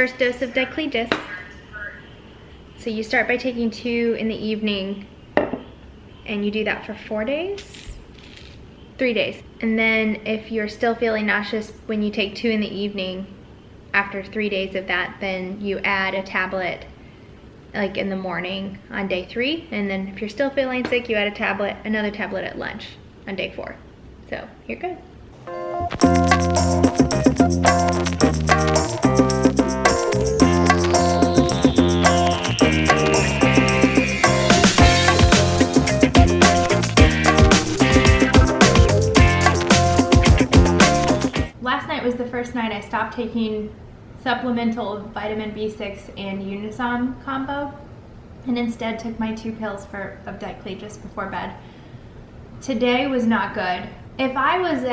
first dose of diclegis. So you start by taking 2 in the evening, and you do that for 4 days? 3 days. And then if you're still feeling nauseous when you take 2 in the evening, after 3 days of that, then you add a tablet like in the morning on day 3. And then if you're still feeling sick, you add a tablet, another tablet at lunch on day 4. So you're good. Last night was the first night I stopped taking supplemental vitamin B6 and Unisom combo, and instead took my 2 pills of diclegis before bed. Today was not good. If I was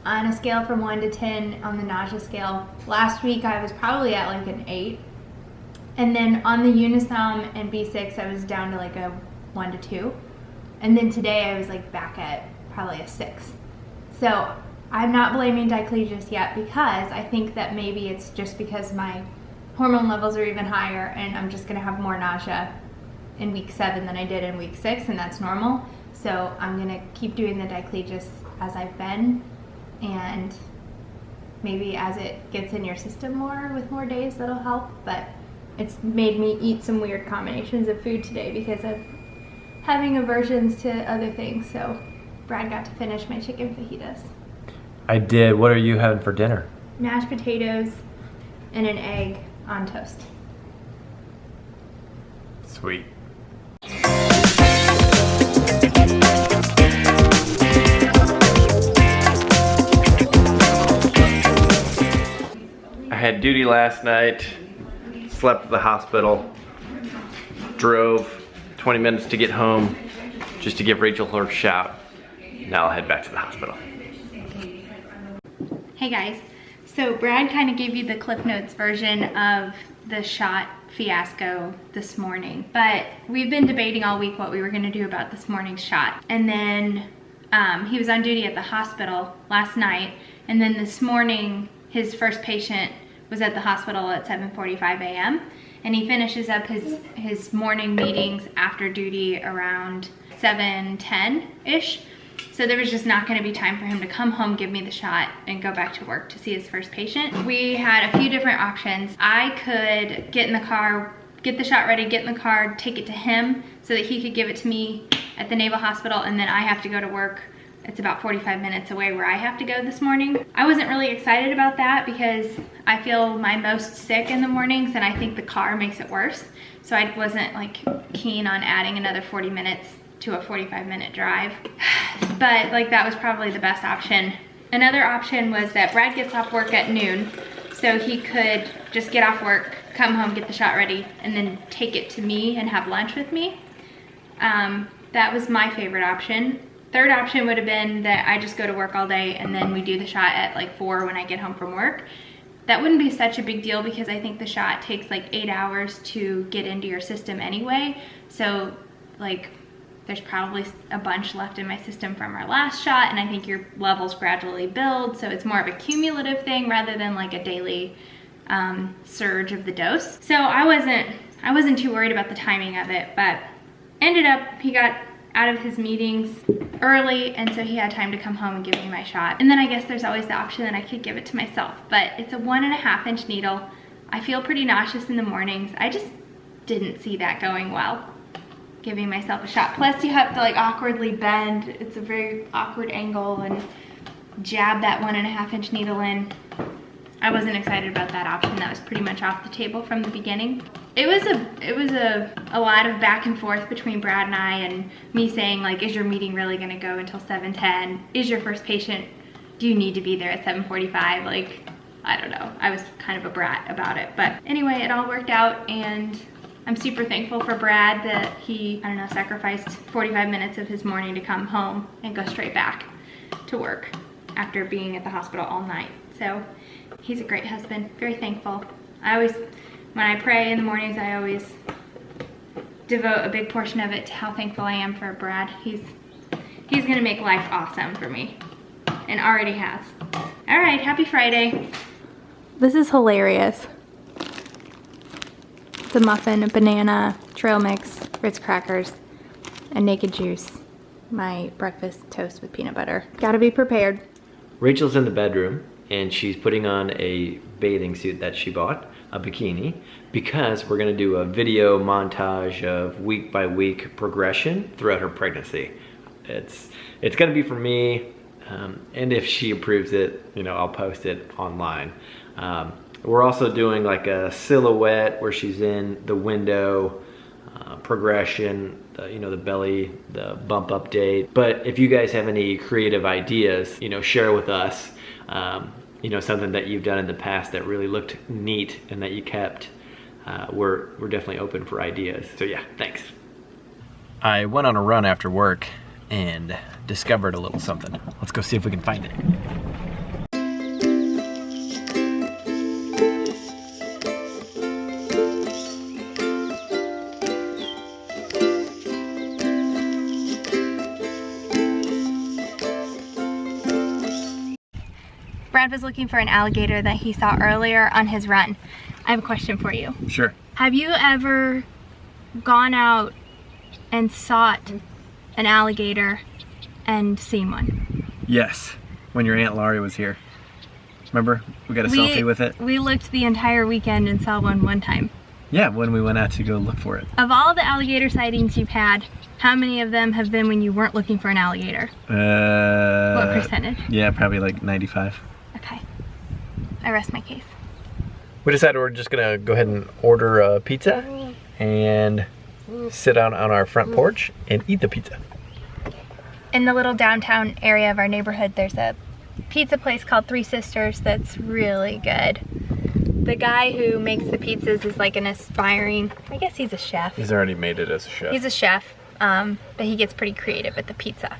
on a scale from 1 to 10 on the nausea scale, last week I was probably at like an 8. And then on the Unisom and B6 I was down to like a 1 to 2. And then today I was like back at probably a 6. So I'm not blaming diclegis yet, because I think that maybe it's just because my hormone levels are even higher and I'm just gonna have more nausea in week 7 than I did in week 6, and that's normal. So I'm gonna keep doing the diclegis as I've been, and maybe as it gets in your system more with more days, that'll help. But it's made me eat some weird combinations of food today because of having aversions to other things. So Brad got to finish my chicken fajitas. I did. What are you having for dinner? Mashed potatoes and an egg on toast. Sweet. I had duty last night, slept at the hospital, drove 20 minutes to get home just to give Rachel her shot. Now I'll head back to the hospital. Hey guys, so Brad kind of gave you the Cliff Notes version of the shot fiasco this morning, but we've been debating all week what we were going to do about this morning's shot. And then he was on duty at the hospital last night, and then this morning his first patient was at the hospital at 7:45 a.m. and he finishes up his morning meetings after duty around 7:10-ish. So there was just not going to be time for him to come home, give me the shot, and go back to work to see his first patient. We had a few different options. I could get in the car, get the shot ready, get in the car, take it to him so that he could give it to me at the Naval Hospital, and then I have to go to work. It's about 45 minutes away where I have to go this morning. I wasn't really excited about that because I feel my most sick in the mornings, and I think the car makes it worse. So I wasn't like keen on adding another 40 minutes to a 45-minute drive. But like that was probably the best option. Another option was that Brad gets off work at noon, so he could just get off work, come home, get the shot ready, and then take it to me and have lunch with me. That was my favorite option. Third option would have been that I just go to work all day and then we do the shot at like 4 when I get home from work. That wouldn't be such a big deal because I think the shot takes like 8 hours to get into your system anyway. So like there's probably a bunch left in my system from our last shot, and I think your levels gradually build, so it's more of a cumulative thing rather than like a daily surge of the dose. So I wasn't too worried about the timing of it, but ended up he got out of his meetings early, and so he had time to come home and give me my shot. And then I guess there's always the option that I could give it to myself, but it's a 1.5-inch needle. I feel pretty nauseous in the mornings. I just didn't see that going well, giving myself a shot. Plus you have to like awkwardly bend. It's a very awkward angle, and jab that 1.5-inch needle in. I wasn't excited about that option. That was pretty much off the table from the beginning. It was a lot of back and forth between Brad and I, and me saying like, is your meeting really gonna go until 7:10? Is your first patient, do you need to be there at 7:45? Like, I don't know. I was kind of a brat about it. But anyway, it all worked out, and I'm super thankful for Brad that he, I don't know, sacrificed 45 minutes of his morning to come home and go straight back to work after being at the hospital all night. So he's a great husband, very thankful. When I pray in the mornings, I always devote a big portion of it to how thankful I am for Brad. He's gonna make life awesome for me, and already has. All right, happy Friday. This is hilarious. a muffin, a banana, trail mix, Ritz crackers, and naked juice. My breakfast toast with peanut butter. Gotta be prepared. Rachel's in the bedroom and she's putting on a bathing suit that she bought, a bikini, because we're gonna do a video montage of week by week progression throughout her pregnancy. It's gonna be for me, and if she approves it, you know, I'll post it online. We're also doing like a silhouette where she's in the window, progression, you know, the belly, the bump update. But if you guys have any creative ideas, you know, share with us, you know, something that you've done in the past that really looked neat and that you kept. We're definitely open for ideas. So yeah, thanks. I went on a run after work and discovered a little something. Let's go see if we can find it. Brad was looking for an alligator that he saw earlier on his run. I have a question for you. Sure. Have you ever gone out and sought an alligator and seen one? Yes, when your Aunt Laurie was here. Remember? We got a selfie with it? We looked the entire weekend and saw one time. Yeah, when we went out to go look for it. Of all the alligator sightings you've had, how many of them have been when you weren't looking for an alligator? What percentage? Yeah, probably like 95. Okay. I rest my case. We decided we're just gonna go ahead and order a pizza and sit out on our front porch and eat the pizza. In the little downtown area of our neighborhood, there's a pizza place called Three Sisters that's really good. The guy who makes the pizzas is like an aspiring, I guess he's a chef. He's already made it as a chef. He's a chef, but he gets pretty creative with the pizza.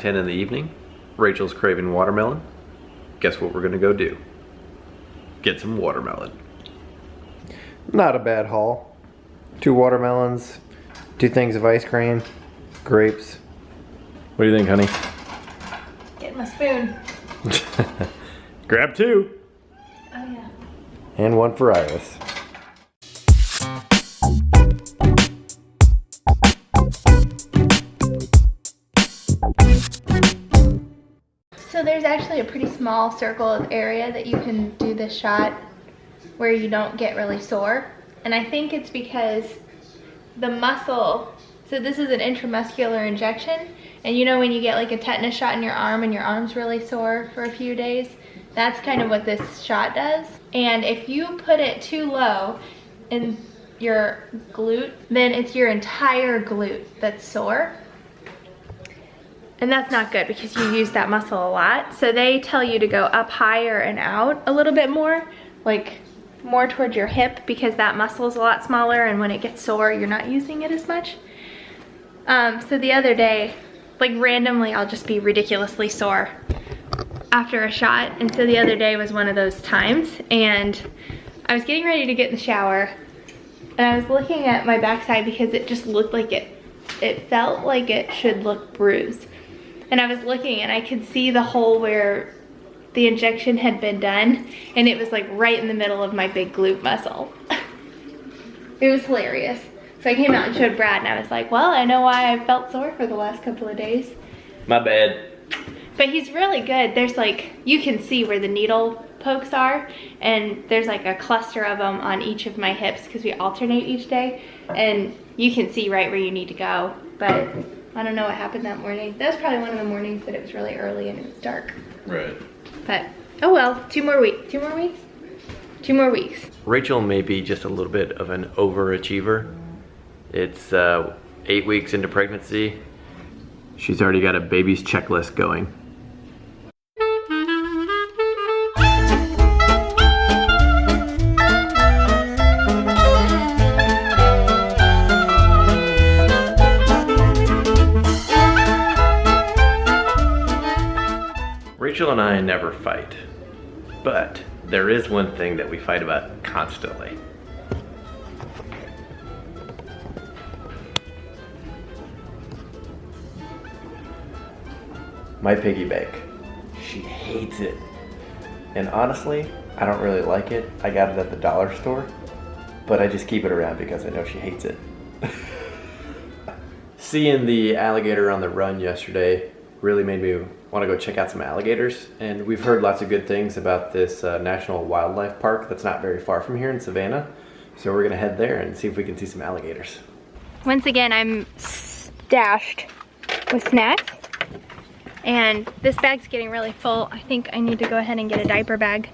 In the evening, Rachel's craving watermelon. Guess what we're gonna go do? Get some watermelon. Not a bad haul. 2 watermelons, 2 things of ice cream, grapes. What do you think, honey? Get my spoon. Grab 2. Oh yeah. And 1 for Iris. So there's actually a pretty small circle of area that you can do this shot where you don't get really sore. And I think it's because the muscle, so this is an intramuscular injection, and you know when you get like a tetanus shot in your arm and your arm's really sore for a few days, that's kind of what this shot does. And if you put it too low in your glute, then it's your entire glute that's sore. And that's not good because you use that muscle a lot. So they tell you to go up higher and out a little bit more, like more towards your hip, because that muscle is a lot smaller, and when it gets sore, you're not using it as much. So the other day, like randomly, I'll just be ridiculously sore after a shot. And so the other day was one of those times, and I was getting ready to get in the shower, and I was looking at my backside because it just looked like it felt like it should look bruised. And I was looking and I could see the hole where the injection had been done, and it was like right in the middle of my big glute muscle. It was hilarious. So I came out and showed Brad, and I was like, well, I know why I felt sore for the last couple of days. My bad. But he's really good. There's like, you can see where the needle pokes are, and there's like a cluster of them on each of my hips because we alternate each day, and you can see right where you need to go. But I don't know what happened that morning. That was probably one of the mornings that it was really early and it was dark. Right. But, oh well, 2 more weeks. 2 more weeks? 2 more weeks. Rachel may be just a little bit of an overachiever. It's 8 weeks into pregnancy. She's already got a baby's checklist going. Rachel and I never fight, but there is one thing that we fight about constantly. My piggy bank. She hates it. And honestly, I don't really like it. I got it at the dollar store, but I just keep it around because I know she hates it. Seeing the alligator on the run yesterday really made me want to go check out some alligators. And we've heard lots of good things about this National Wildlife Park that's not very far from here in Savannah. So we're gonna head there and see if we can see some alligators. Once again, I'm stashed with snacks. And this bag's getting really full. I think I need to go ahead and get a diaper bag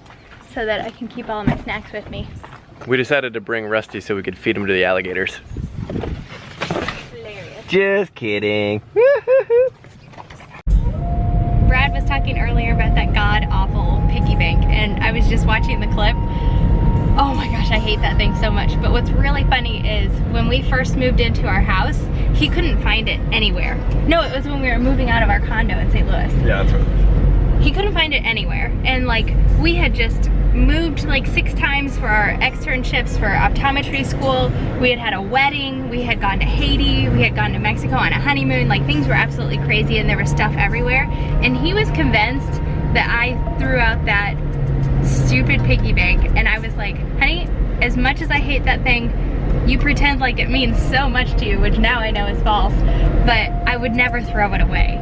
so that I can keep all of my snacks with me. We decided to bring Rusty so we could feed him to the alligators. Hilarious. Just kidding. Brad was talking earlier about that god-awful piggy bank, and I was just watching the clip. Oh my gosh, I hate that thing so much. But what's really funny is when we first moved into our house, he couldn't find it anywhere. No, it was when we were moving out of our condo in St. Louis. Yeah, that's right. He couldn't find it anywhere. And like, we had just moved like 6 times for our externships for optometry school. We had had a wedding, we had gone to Haiti, we had gone to Mexico on a honeymoon. Like, things were absolutely crazy and there was stuff everywhere. And he was convinced that I threw out that stupid piggy bank, and I was like, honey, as much as I hate that thing, you pretend like it means so much to you, which now I know is false, but I would never throw it away.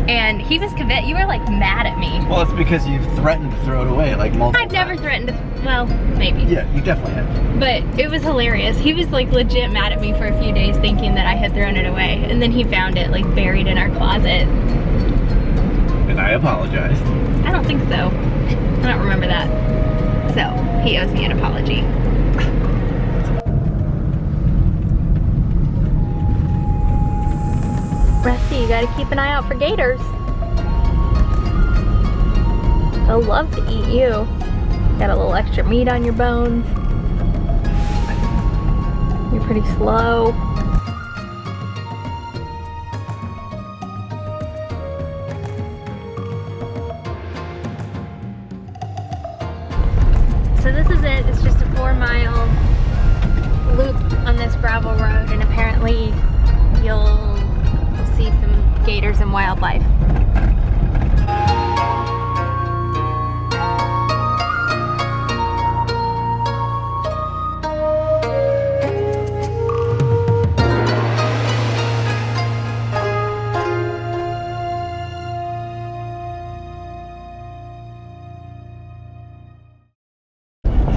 And he was convinced. You were like mad at me. Well, it's because you've threatened to throw it away like multiple I've never threatened to, well, maybe. Yeah, you definitely have. But it was hilarious. He was like legit mad at me for a few days thinking that I had thrown it away, and then he found it like buried in our closet. And I apologized. I don't think so. I don't remember that. So, he owes me an apology. Rusty, you gotta keep an eye out for gators. They'll love to eat you. Got a little extra meat on your bones. You're pretty slow. So this is it. It's just a 4-mile loop on this gravel road, and apparently you'll see some gators and wildlife.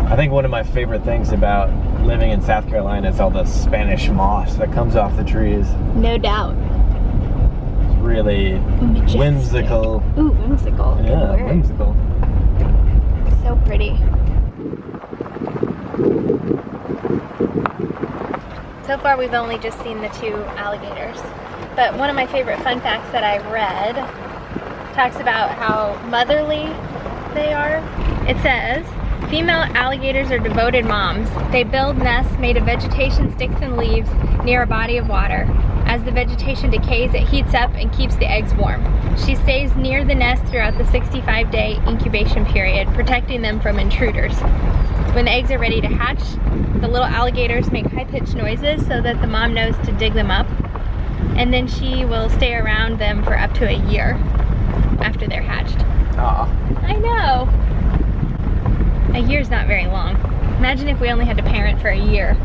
I think one of my favorite things about living in South Carolina is all the Spanish moss that comes off the trees. No doubt. It's really Majestic. whimsical. Ooh, whimsical. Good Yeah, word. whimsical. So pretty. So far we've only just seen the 2 alligators. But one of my favorite fun facts that I read talks about how motherly they are. It says, female alligators are devoted moms. They build nests made of vegetation, sticks, and leaves near a body of water. As the vegetation decays, it heats up and keeps the eggs warm. She stays near the nest throughout the 65-day incubation period, protecting them from intruders. When the eggs are ready to hatch, the little alligators make high-pitched noises so that the mom knows to dig them up. And then she will stay around them for up to a year after they're hatched. Aw. I know. A year's not very long. Imagine if we only had to parent for a year.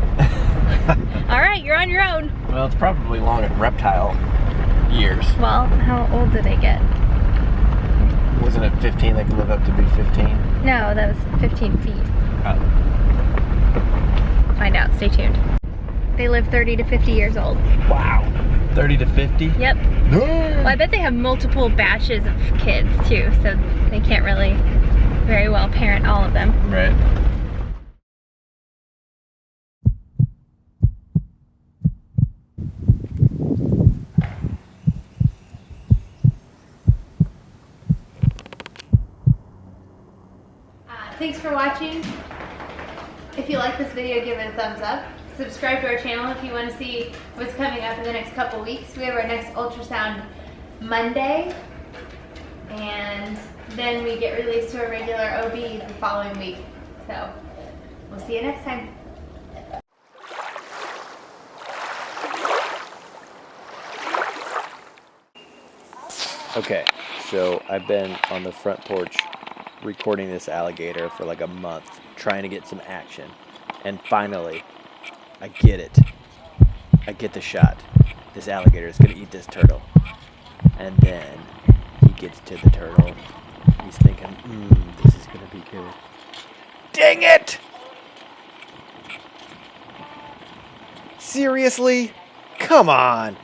All right, you're on your own. Well, it's probably long in reptile years. Well, how old do they get? Wasn't it 15? They could live up to be 15? No, that was 15 feet. Oh. Find out, stay tuned. They live 30 to 50 years old. Wow. 30 to 50? Yep. Well, I bet they have multiple batches of kids too, so they can't really very well parent all of them. Right. Thanks for watching. If you like this video, give it a thumbs up. Subscribe to our channel if you want to see what's coming up in the next couple weeks. We have our next ultrasound Monday, and then we get released to a regular OB the following week. So we'll see you next time. Okay, so I've been on the front porch recording this alligator for like a month, trying to get some action. And finally, I get it. I get the shot. This alligator is going to eat this turtle. And then he gets to the turtle. He's thinking, this is going to be good. Dang it! Seriously? Come on!